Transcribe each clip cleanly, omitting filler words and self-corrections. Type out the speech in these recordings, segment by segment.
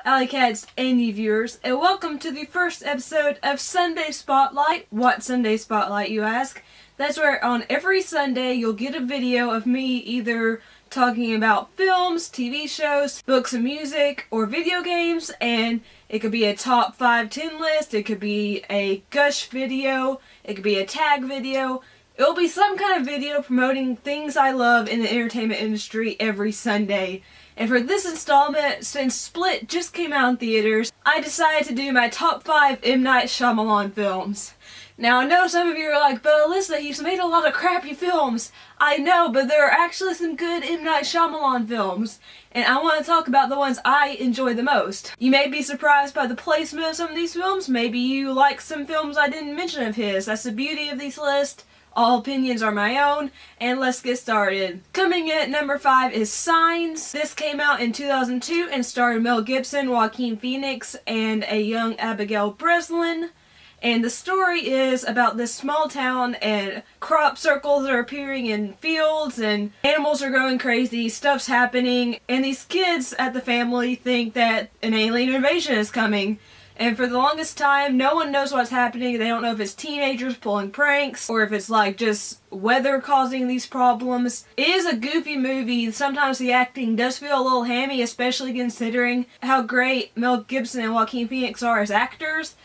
Alycats and you viewers, and welcome to the first episode of Sunday Spotlight. What Sunday Spotlight, you ask? That's where on every Sunday you'll get a video of me either talking about films, TV shows, books and music, or video games, and it could be a top 5-10 list, it could be a gush video, it could be a tag video. It'll be some kind of video promoting things I love in the entertainment industry every Sunday. And for this installment, since Split just came out in theaters, I decided to do my top 5 M. Night Shyamalan films. Now I know some of you are like, but Alyssa, he's made a lot of crappy films. I know, but there are actually some good M. Night Shyamalan films. And I want to talk about the ones I enjoy the most. You may be surprised by the placement of some of these films. Maybe you like some films I didn't mention of his. That's the beauty of these lists. All opinions are my own, and let's get started. Coming in at number 5 is Signs. This came out in 2002 and starred Mel Gibson, Joaquin Phoenix, and a young Abigail Breslin. And the story is about this small town, and crop circles are appearing in fields, and animals are going crazy, stuff's happening, and these kids at the family think that an alien invasion is coming. And for the longest time, no one knows what's happening. They don't know if it's teenagers pulling pranks or if it's like just weather causing these problems. It is a goofy movie. Sometimes the acting does feel a little hammy, especially considering how great Mel Gibson and Joaquin Phoenix are as actors.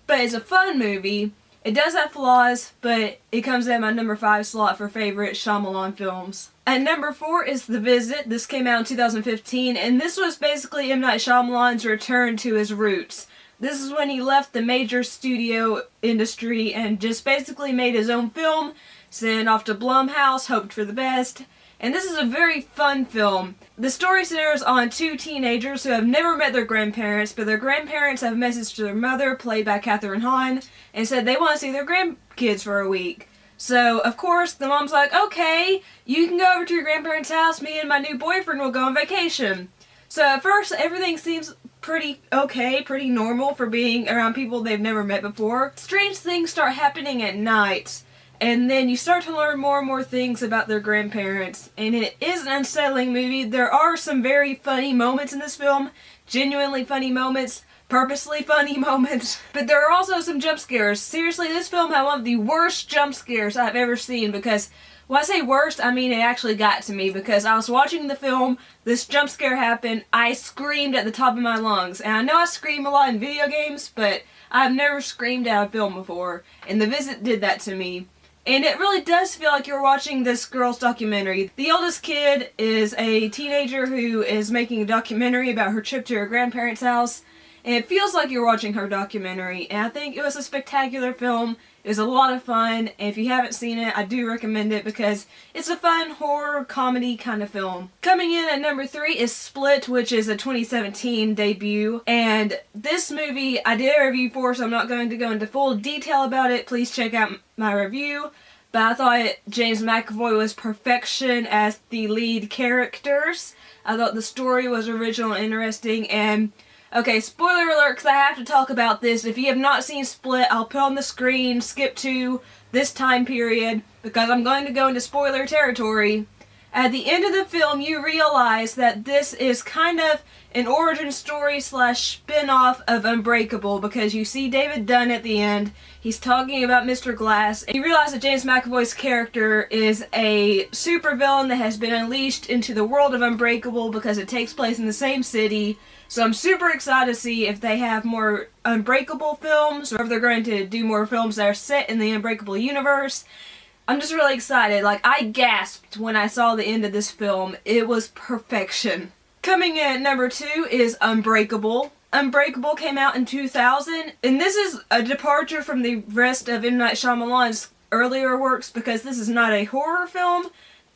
But it's a fun movie. It does have flaws, but it comes in my number 5 slot for favorite Shyamalan films. At number 4 is The Visit. This came out in 2015, and this was basically M. Night Shyamalan's return to his roots. This is when he left the major studio industry and just basically made his own film, sent off to Blumhouse, hoped for the best. And this is a very fun film. The story centers on 2 teenagers who have never met their grandparents, but their grandparents have messaged to their mother, played by Katherine Hahn, and said they want to see their grandkids for a week. So, of course, the mom's like, okay, you can go over to your grandparents' house, me and my new boyfriend will go on vacation. So at first, everything seems pretty okay, pretty normal for being around people they've never met before. Strange things start happening at night, and then you start to learn more and more things about their grandparents, and it is an unsettling movie. There are some very funny moments in this film, genuinely funny moments, purposely funny moments, but there are also some jump scares. Seriously, this film had one of the worst jump scares I've ever seen, because when I say worst, I mean it actually got to me, because I was watching the film, this jump scare happened, I screamed at the top of my lungs. And I know I scream a lot in video games, but I've never screamed at a film before, and The Visit did that to me. And it really does feel like you're watching this girl's documentary. The oldest kid is a teenager who is making a documentary about her trip to her grandparents' house, and it feels like you're watching her documentary, and I think it was a spectacular film. It was a lot of fun, and if you haven't seen it, I do recommend it because it's a fun horror comedy kind of film. Coming in at number 3 is Split, which is a 2017 debut, and this movie I did a review for, so I'm not going to go into full detail about it. Please check out my review. But I thought James McAvoy was perfection as the lead characters. I thought the story was original and interesting, and okay, spoiler alert, because I have to talk about this. If you have not seen Split, I'll put on the screen, skip to this time period, because I'm going to go into spoiler territory. At the end of the film, you realize that this is kind of an origin story / spin-off of Unbreakable, because you see David Dunn at the end. He's talking about Mr. Glass, and you realize that James McAvoy's character is a supervillain that has been unleashed into the world of Unbreakable because it takes place in the same city. So I'm super excited to see if they have more Unbreakable films, or if they're going to do more films that are set in the Unbreakable universe. I'm just really excited. Like, I gasped when I saw the end of this film. It was perfection. Coming in at number 2 is Unbreakable. Unbreakable came out in 2000, and this is a departure from the rest of M. Night Shyamalan's earlier works because this is not a horror film.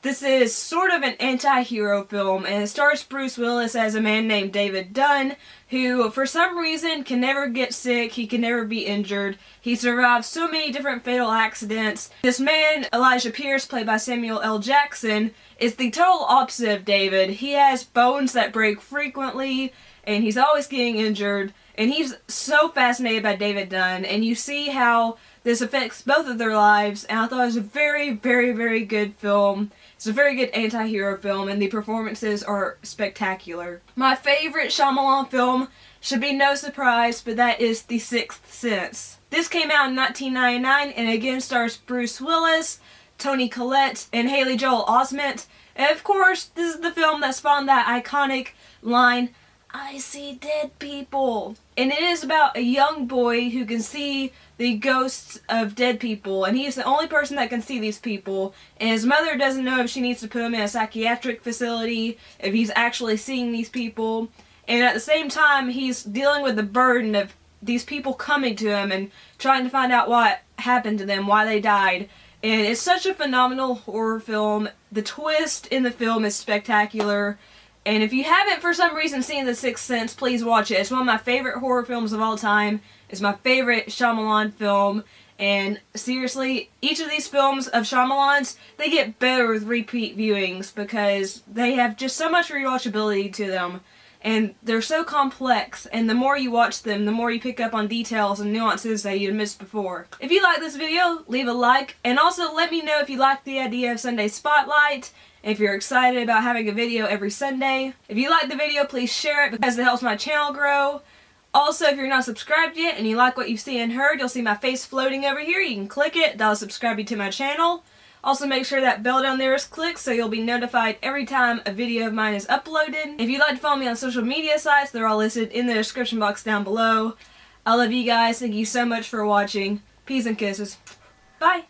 This is sort of an anti-hero film, and it stars Bruce Willis as a man named David Dunn, who for some reason can never get sick, he can never be injured. He survived so many different fatal accidents. This man, Elijah Pierce, played by Samuel L. Jackson, is the total opposite of David. He has bones that break frequently, and he's always getting injured, and he's so fascinated by David Dunn, and you see how this affects both of their lives, and I thought it was a very, very, very good film. It's a very good anti-hero film, and the performances are spectacular. My favorite Shyamalan film should be no surprise, but that is The Sixth Sense. This came out in 1999 and again stars Bruce Willis, Toni Collette, and Haley Joel Osment. And of course, this is the film that spawned that iconic line, "I see dead people." And it is about a young boy who can see the ghosts of dead people, and he's the only person that can see these people, and his mother doesn't know if she needs to put him in a psychiatric facility, if he's actually seeing these people, and at the same time he's dealing with the burden of these people coming to him and trying to find out what happened to them, why they died. And it's such a phenomenal horror film. The twist in the film is spectacular. And if you haven't for some reason seen The Sixth Sense, please watch it. It's one of my favorite horror films of all time. It's my favorite Shyamalan film. And seriously, each of these films of Shyamalan's, they get better with repeat viewings because they have just so much rewatchability to them. And they're so complex, and the more you watch them, the more you pick up on details and nuances that you'd missed before. If you like this video, leave a like, and also let me know if you like the idea of Sunday Spotlight, and if you're excited about having a video every Sunday. If you like the video, please share it because it helps my channel grow. Also, if you're not subscribed yet and you like what you've seen and heard, you'll see my face floating over here. You can click it, that'll subscribe you to my channel. Also, make sure that bell down there is clicked so you'll be notified every time a video of mine is uploaded. If you'd like to follow me on social media sites, they're all listed in the description box down below. I love you guys. Thank you so much for watching. Peace and kisses. Bye!